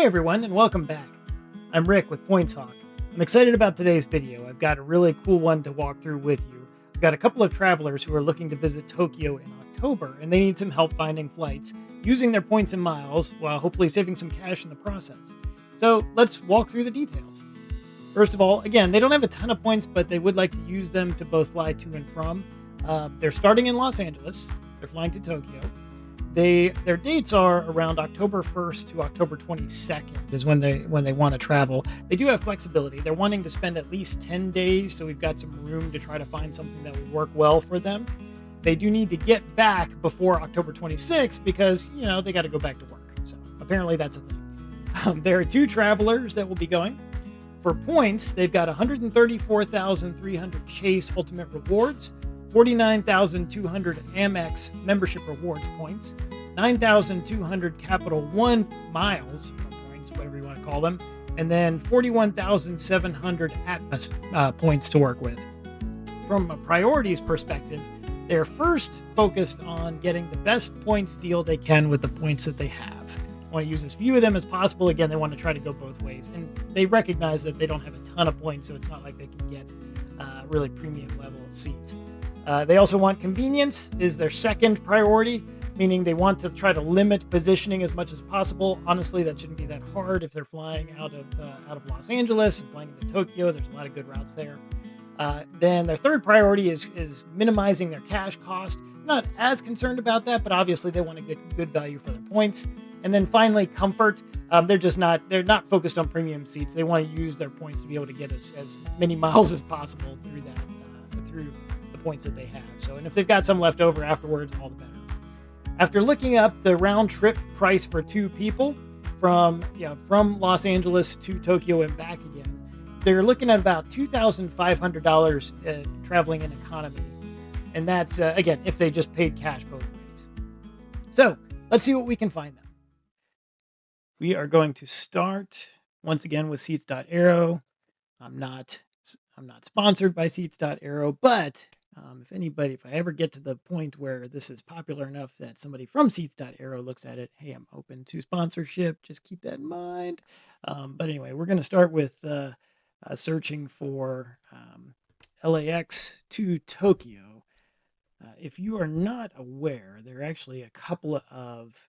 Hey everyone, and welcome back. I'm Rick with PointsHawk. I'm excited about today's video. I've got a really cool one to walk through with you. I've got a couple of travelers who are looking to visit Tokyo in October, and they need some help finding flights, using their points and miles, while hopefully saving some cash in the process. So let's walk through the details. First of all, again, they don't have a ton of points, but they would like to use them to both fly to and from. They're starting in Los Angeles. They're flying to Tokyo. Their dates are around October 1st to October 22nd is when they want to travel. They do have flexibility. They're wanting to spend at least 10 days, so we've got some room to try to find something that would work well for them. They do need to get back before October 26th because, they got to go back to work. So apparently that's a thing. There are two travelers that will be going. For points, they've got 134,300 Chase Ultimate Rewards, 49,200 Amex membership rewards points, 9,200 Capital One miles points, whatever you want to call them, and then 41,700 Atmos points to work with. From a priorities perspective, they're first focused on getting the best points deal they can with the points that they have. Want to use as few of them as possible. Again, they want to try to go both ways, and they recognize that they don't have a ton of points, so it's not like they can get really premium level seats. They also want convenience is their second priority, meaning they want to try to limit positioning as much as possible. Honestly, that shouldn't be that hard if they're flying out of Los Angeles and flying into Tokyo. There's a lot of good routes there. Then their third priority is minimizing their cash cost. Not as concerned about that, but obviously they want to get good value for their points. And then finally, comfort. They're not focused on premium seats. They want to use their points to be able to get as many miles as possible through the points that they have. So, and if they've got some left over afterwards, all the better. After looking up the round trip price for two people from Los Angeles to Tokyo and back again, they're looking at about $2,500 traveling in economy. And that's, again, if they just paid cash both ways. So let's see what we can find them. We are going to start once again with Seats.Aero. I'm not sponsored by Seats.Aero, but if I ever get to the point where this is popular enough that somebody from Seats.Aero looks at it, hey, I'm open to sponsorship. Just keep that in mind. But anyway, we're going to start with searching for LAX to Tokyo. If you are not aware, there are actually a couple of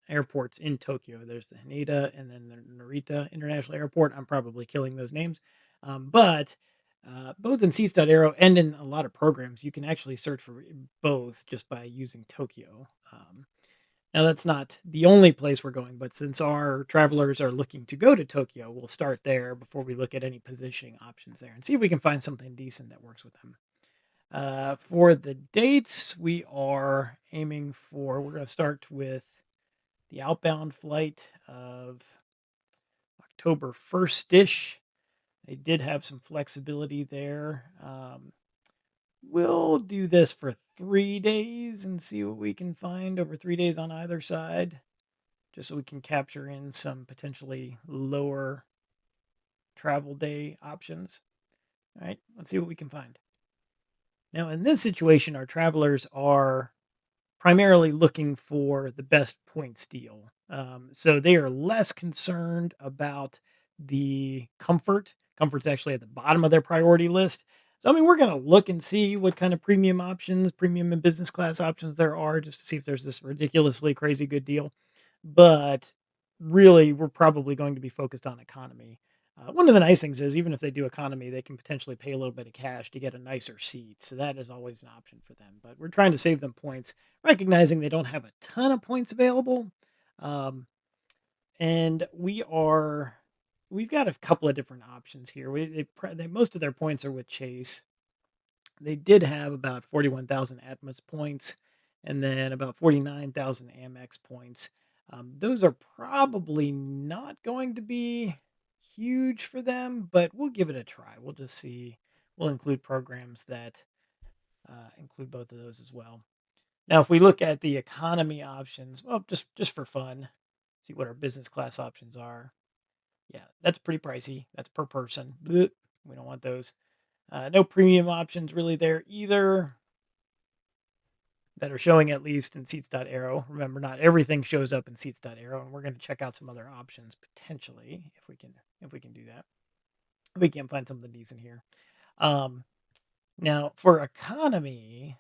airports in Tokyo. There's the Haneda and then the Narita International Airport. I'm probably killing those names, but both in Seats.Aero and in a lot of programs, you can actually search for both just by using Tokyo. Now, that's not the only place we're going, but since our travelers are looking to go to Tokyo, we'll start there before we look at any positioning options there and see if we can find something decent that works with them. For the dates, we're going to start with the outbound flight of October 1st-ish. They did have some flexibility there. We'll do this for 3 days and see what we can find over 3 days on either side, just so we can capture in some potentially lower travel day options. All right, let's see what we can find. Now, in this situation, our travelers are primarily looking for the best points deal. So they are less concerned about the comfort. Comfort's actually at the bottom of their priority list. So, we're going to look and see what kind of premium and business class options there are just to see if there's this ridiculously crazy good deal. But really, we're probably going to be focused on economy. One of the nice things is even if they do economy, they can potentially pay a little bit of cash to get a nicer seat. So that is always an option for them. But we're trying to save them points, recognizing they don't have a ton of points available. And we've got a couple of different options here. Most of their points are with Chase. They did have about 41,000 Atmos points and then about 49,000 Amex points. Those are probably not going to be huge for them, but we'll give it a try. We'll just see. We'll include programs that include both of those as well. Now, if we look at the economy options, well, just for fun, see what our business class options are. Yeah, that's pretty pricey. That's per person. Blech, we don't want those. No premium options really there either. that are showing at least in seats.arrow. Remember, not everything shows up in seats.arrow, and we're going to check out some other options potentially if we can do that. We can find something decent here. Um, Now for economy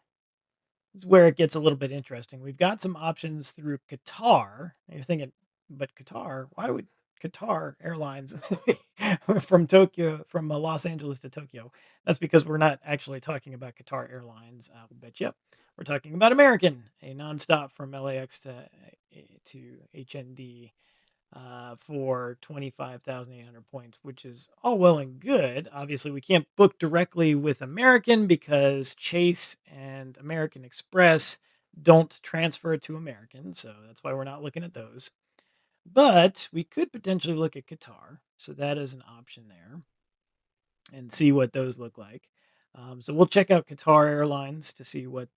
is where it gets a little bit interesting. We've got some options through Qatar. And you're thinking, but Qatar, why would Qatar Airlines from Tokyo, from Los Angeles to Tokyo? That's because we're not actually talking about Qatar Airlines. I'll bet you. We're talking about American, a nonstop from LAX to HND for 25,800 points, which is all well and good. Obviously, we can't book directly with American because Chase and American Express don't transfer to American. So that's why we're not looking at those. But we could potentially look at Qatar. So that is an option there and see what those look like. So we'll check out Qatar Airlines to see what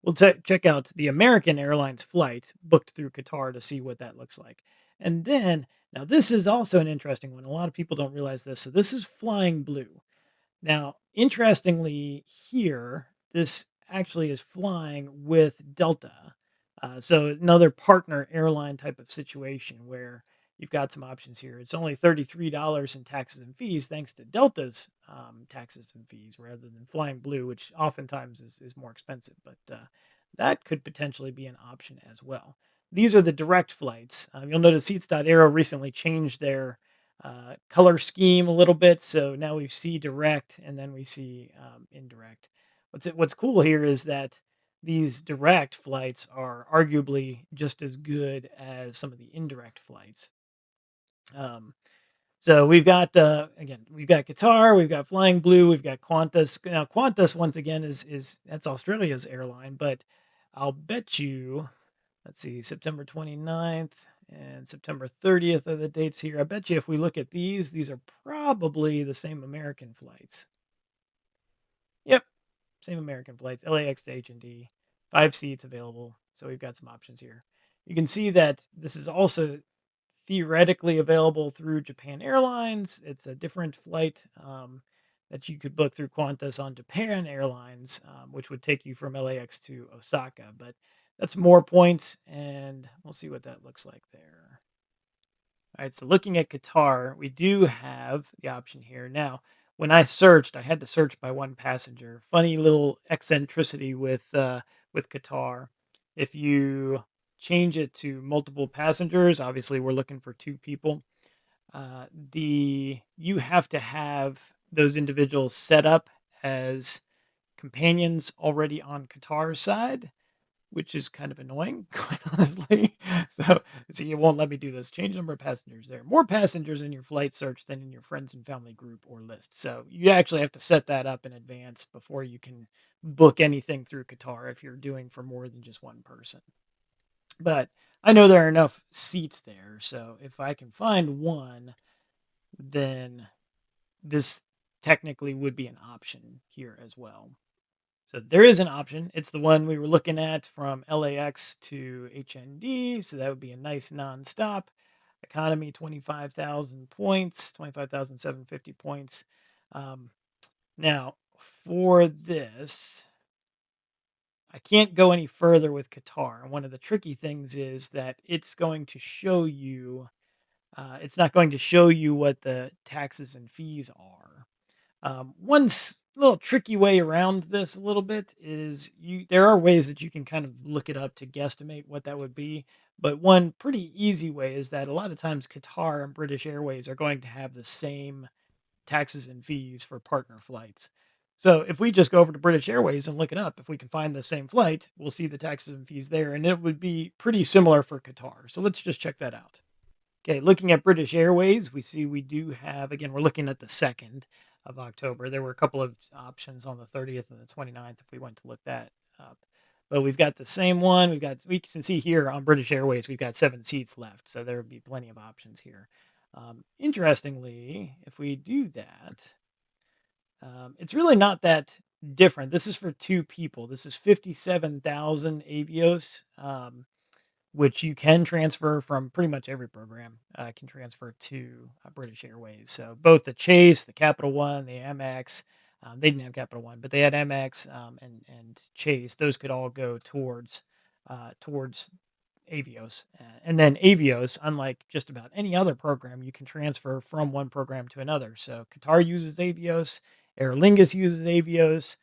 we'll check out the American Airlines flight booked through Qatar to see what that looks like. And then, now this is also an interesting one. A lot of people don't realize this. So this is Flying Blue. Now, interestingly, here, this actually is flying with Delta. So another partner airline type of situation where you've got some options here. It's only $33 in taxes and fees, thanks to Delta's taxes and fees, rather than Flying Blue, which oftentimes is more expensive. But that could potentially be an option as well. These are the direct flights. You'll notice Seats.Aero recently changed their color scheme a little bit. So now we see direct and then we see indirect. What's cool here is that these direct flights are arguably just as good as some of the indirect flights. Um, so we've got again, we've got Qatar, we've got Flying Blue, we've got Qantas. Now Qantas once again is that's Australia's airline, but I'll bet you, let's see, September 29th and September 30th are the dates here. I bet you if we look at these are probably the same American flights. Yep, same American flights, LAX to H&D, 5 seats available. So we've got some options here. You can see that this is also theoretically available through Japan Airlines. It's a different flight that you could book through Qantas on Japan Airlines, which would take you from LAX to Osaka. But that's more points, and we'll see what that looks like there. All right, so looking at Qatar, we do have the option here. Now, when I searched, I had to search by one passenger. Funny little eccentricity with Qatar. If you change it to multiple passengers, obviously we're looking for two people. The you have to have those individuals set up as companions already on Qatar's side, which is kind of annoying, quite honestly. So, see, it won't let me do this. Change number of passengers there. More passengers in your flight search than in your friends and family group or list. So you actually have to set that up in advance before you can book anything through Qatar if you're doing for more than just one person. But I know there are enough seats there. So if I can find one, then this technically would be an option here as well. So there is an option. It's the one we were looking at from LAX to HND. So that would be a nice nonstop. Economy 25,000 points, 25,750 points. Um, Now, for this, I can't go any further with Qatar. And one of the tricky things is that it's going to show you, it's not going to show you what the taxes and fees are. Little tricky way around this a little bit is there are ways that you can kind of look it up to guesstimate what that would be. But one pretty easy way is that a lot of times Qatar and British Airways are going to have the same taxes and fees for partner flights. So if we just go over to British Airways and look it up, if we can find the same flight, we'll see the taxes and fees there, and it would be pretty similar for Qatar. So let's just check that out. Okay, looking at British Airways, we see we do have, again, we're looking at the 2nd of October. There were a couple of options on the 30th and the 29th if we went to look that up. But we've got the same one. We can see here on British Airways, we've got 7 seats left. So there would be plenty of options here. Interestingly, if we do that, it's really not that different. This is for 2 people. This is 57,000 Avios. Which you can transfer from pretty much every program, can transfer to British Airways. So both the Chase, the Capital One, the Amex, They didn't have Capital One, but they had Amex and Chase. Those could all go towards Avios. And then Avios, unlike just about any other program, you can transfer from one program to another. So Qatar uses Avios, Aer Lingus uses Avios,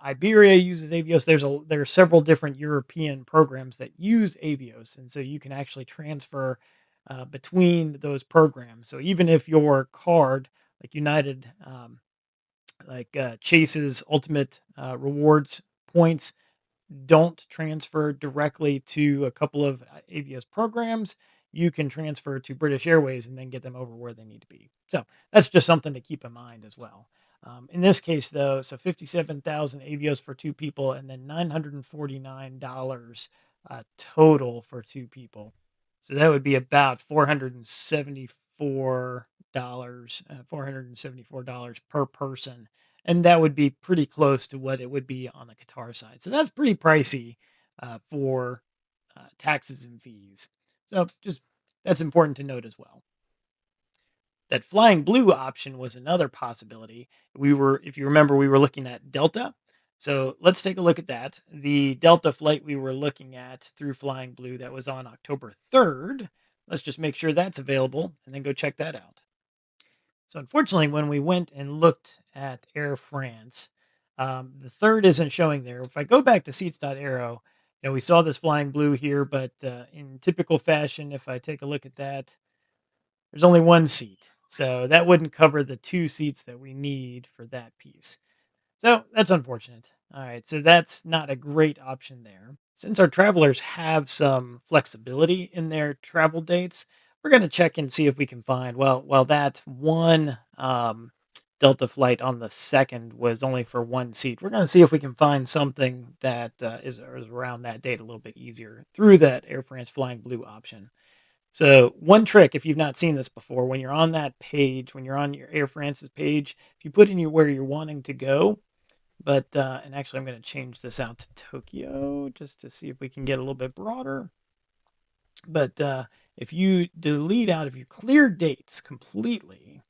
Iberia uses Avios. There are several different European programs that use Avios, and so you can actually transfer between those programs. So even if your card, like United, Chase's Ultimate Rewards points don't transfer directly to a couple of Avios programs, you can transfer to British Airways and then get them over where they need to be. So that's just something to keep in mind as well. In this case, though, so 57,000 Avios for two people, and then $949 total for two people. So that would be about $474 per person, and that would be pretty close to what it would be on the Qatar side. So that's pretty pricey for taxes and fees. So just that's important to note as well. That flying blue option was another possibility. If you remember, we were looking at Delta. So let's take a look at that. The Delta flight we were looking at through Flying Blue that was on October 3rd. Let's just make sure that's available and then go check that out. So unfortunately, when we went and looked at Air France, the third isn't showing there. If I go back to seats.aero, we saw this flying blue here, but in typical fashion, if I take a look at that, there's only one seat. So that wouldn't cover the two seats that we need for that piece. So that's unfortunate. All right, so that's not a great option there. Since our travelers have some flexibility in their travel dates, we're going to check and see if we can find. Well, that one Delta flight on the second was only for one seat. We're going to see if we can find something that is around that date a little bit easier through that Air France Flying Blue option. So one trick, if you've not seen this before, when you're on that page, when you're on your Air France's page, if you put in where you're wanting to go, but and actually, I'm going to change this out to Tokyo just to see if we can get a little bit broader. But if you if you clear dates completely,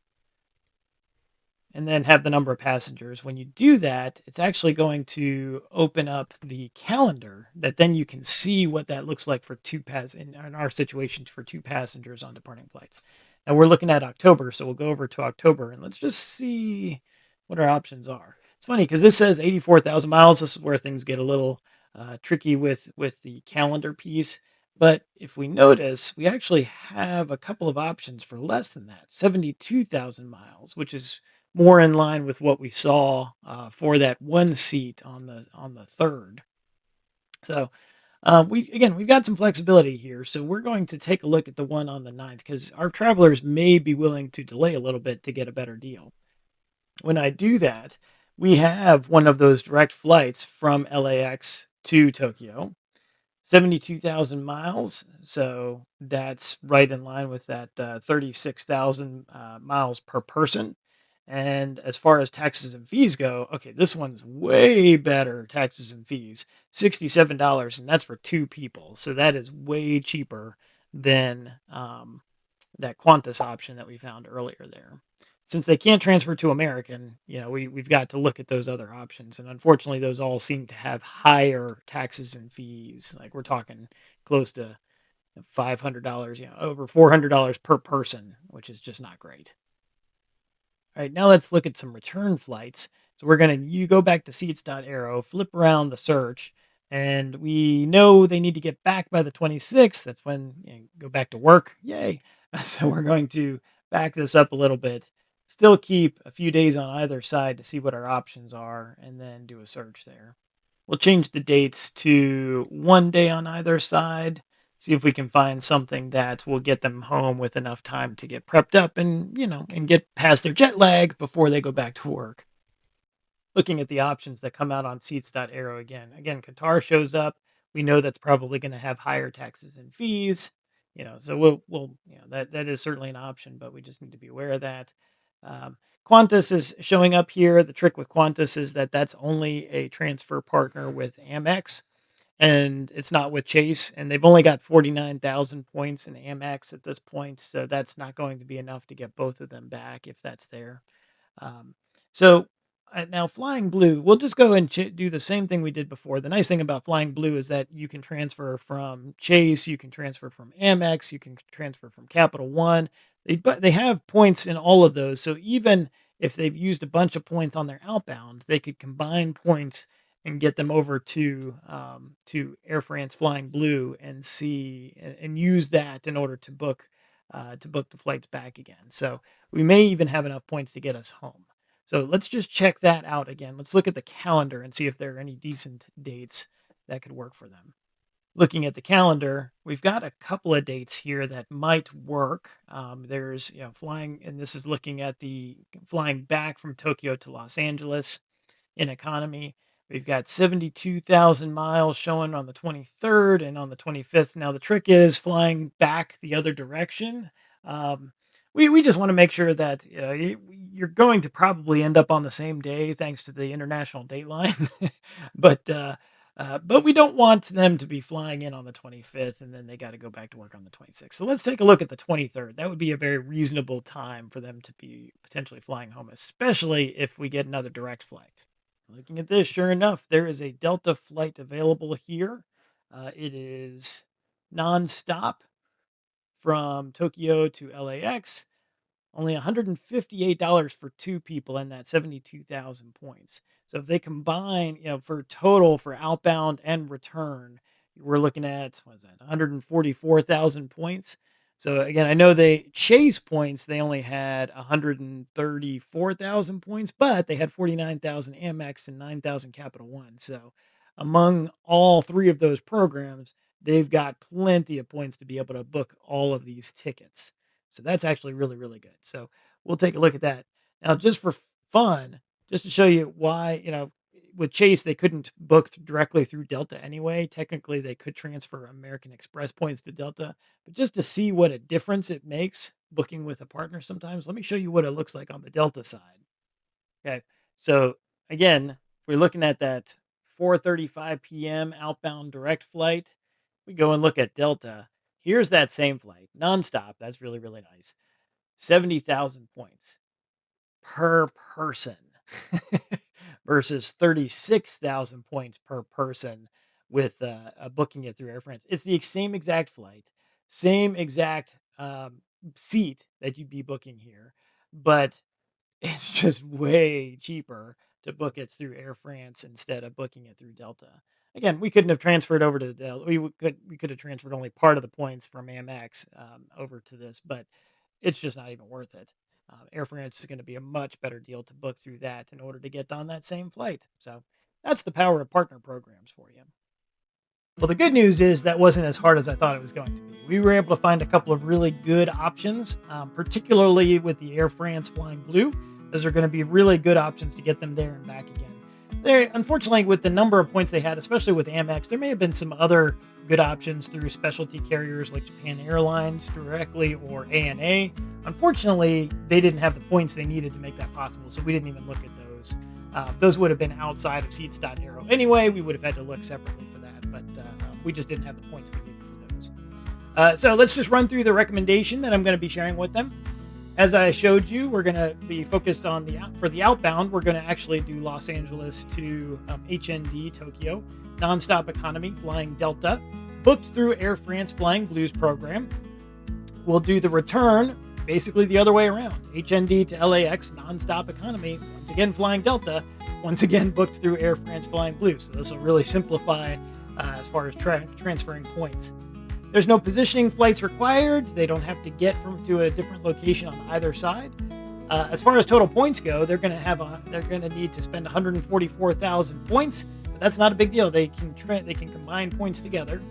and then have the number of passengers. When you do that, it's actually going to open up the calendar that then you can see what that looks like for in our situation for two passengers on departing flights. And we're looking at October, so we'll go over to October and let's just see what our options are. It's funny because this says 84,000 miles. This is where things get a little tricky with the calendar piece. But if we notice, we actually have a couple of options for less than that, 72,000 miles, which is more in line with what we saw for that one seat on the third. So we've got some flexibility here. So we're going to take a look at the one on the ninth because our travelers may be willing to delay a little bit to get a better deal. When I do that, we have one of those direct flights from LAX to Tokyo. 72,000 miles. So that's right in line with that 36,000 miles per person. And as far as taxes and fees go, okay, this one's way better taxes and fees, $67, and that's for two people. So that is way cheaper than that Qantas option that we found earlier there. Since they can't transfer to American, we've got to look at those other options. And unfortunately, those all seem to have higher taxes and fees. Like we're talking close to $500, over $400 per person, which is just not great. All right, now let's look at some return flights. So you go back to seats.aero, flip around the search, and we know they need to get back by the 26th. That's when go back to work. Yay. So we're going to back this up a little bit, still keep a few days on either side to see what our options are, and then do a search there. We'll change the dates to one day on either side. See if we can find something that will get them home with enough time to get prepped up and get past their jet lag before they go back to work. Looking at the options that come out on seats.aero again. Again, Qatar shows up. We know that's probably going to have higher taxes and fees. So we'll that is certainly an option, but we just need to be aware of that. Qantas is showing up here. The trick with Qantas is that that's only a transfer partner with Amex, and it's not with Chase, and they've only got 49,000 points in Amex at this point, so that's not going to be enough to get both of them back if that's there. Um, so Now, Flying Blue, we'll just go and do the same thing we did before. The nice thing about Flying Blue is that you can transfer from Chase, you can transfer from Amex, you can transfer from Capital One. But they have points in all of those. So even if they've used a bunch of points on their outbound, they could combine points and get them over to Air France Flying Blue and and use that in order to book the flights back again. So we may even have enough points to get us home. So let's just check that out again. Let's look at the calendar and see if there are any decent dates that could work for them. Looking at the calendar, we've got a couple of dates here that might work. There's, flying, and this is looking at the flying back from Tokyo to Los Angeles in economy. We've got 72,000 miles showing on the 23rd and on the 25th. Now, the trick is flying back the other direction. Um, we just want to make sure that you're going to probably end up on the same day thanks to the international dateline. but but we don't want them to be flying in on the 25th and then they got to go back to work on the 26th. So let's take a look at the 23rd. That would be a very reasonable time for them to be potentially flying home, especially if we get another direct flight. Looking at this, sure enough, there is a Delta flight available here. It is nonstop from Tokyo to LAX. Only $158 for two people and that 72,000 points. So if they combine, for total for outbound and return, we're looking at, what is that, 144,000 points. So again, I know they Chase points, they only had 134,000 points, but they had 49,000 Amex and 9,000 Capital One. So among all three of those programs, they've got plenty of points to be able to book all of these tickets. So that's actually really, really good. So we'll take a look at that. Now, just for fun, just to show you why, with Chase, they couldn't book directly through Delta anyway. Technically, they could transfer American Express points to Delta, but just to see what a difference it makes booking with a partner sometimes, let me show you what it looks like on the Delta side. Okay. So again, if we're looking at that 4:35 p.m. outbound direct flight, we go and look at Delta. Here's that same flight, nonstop. That's really, really nice. 70,000 points per person versus 36,000 points per person with booking it through Air France. It's the same exact flight, same exact seat that you'd be booking here, but it's just way cheaper to book it through Air France instead of booking it through Delta. Again, we couldn't have transferred over to Delta. We could have transferred only part of the points from Amex over to this, but it's just not even worth it. Air France is going to be a much better deal to book through that in order to get on that same flight. So that's the power of partner programs for you. Well, the good news is that wasn't as hard as I thought it was going to be. We were able to find a couple of really good options, particularly with the Air France Flying Blue. Those are going to be really good options to get them there and back again. Unfortunately, with the number of points they had, especially with Amex, there may have been some other good options through specialty carriers like Japan Airlines directly or ANA. Unfortunately, they didn't have the points they needed to make that possible, so we didn't even look at those. Those would have been outside of Seats.aero anyway. We would have had to look separately for that, but we just didn't have the points we needed for those. So let's just run through the recommendation that I'm going to be sharing with them. As I showed you, we're going to be focused on for the outbound. We're going to actually do Los Angeles to HND Tokyo, nonstop economy flying Delta, booked through Air France Flying Blues program. We'll do the return basically the other way around, HND to LAX, nonstop economy, once again flying Delta, once again booked through Air France Flying Blues. So this will really simplify as far as transferring points. There's no positioning flights required. They don't have to get to a different location on either side. As far as total points go, they're going to need to spend 144,000 points. But that's not a big deal. They can combine points together.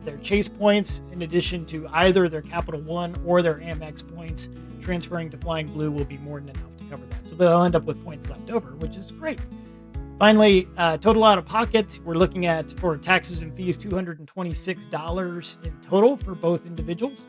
Their Chase points, in addition to either their Capital One or their Amex points, transferring to Flying Blue will be more than enough to cover that. So they'll end up with points left over, which is great. Finally, total out of pocket, we're looking at, for taxes and fees, $226 in total for both individuals.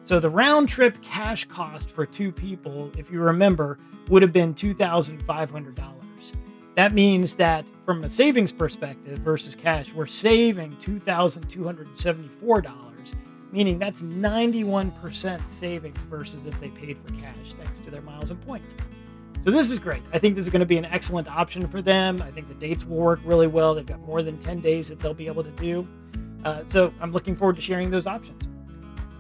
So the round trip cash cost for two people, if you remember, would have been $2,500. That means that from a savings perspective versus cash, we're saving $2,274, meaning that's 91% savings versus if they paid for cash thanks to their miles and points. So this is great. I think this is going to be an excellent option for them. I think the dates will work really well. They've got more than 10 days that they'll be able to do. So I'm looking forward to sharing those options.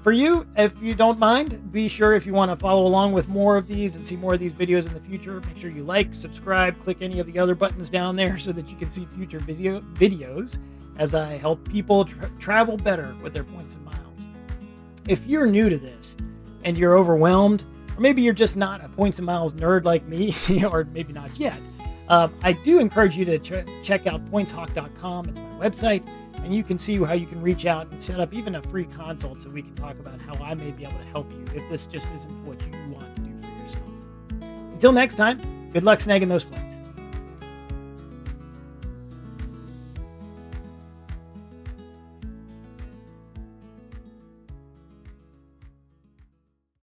For you, if you don't mind, be sure if you want to follow along with more of these and see more of these videos in the future, make sure you like, subscribe, click any of the other buttons down there so that you can see future videos as I help people travel better with their points and miles. If you're new to this and you're overwhelmed, or maybe you're just not a points and miles nerd like me, or maybe not yet, I do encourage you to check out pointshawk.com. It's my website, and you can see how you can reach out and set up even a free consult so we can talk about how I may be able to help you if this just isn't what you want to do for yourself. Until next time, good luck snagging those flights.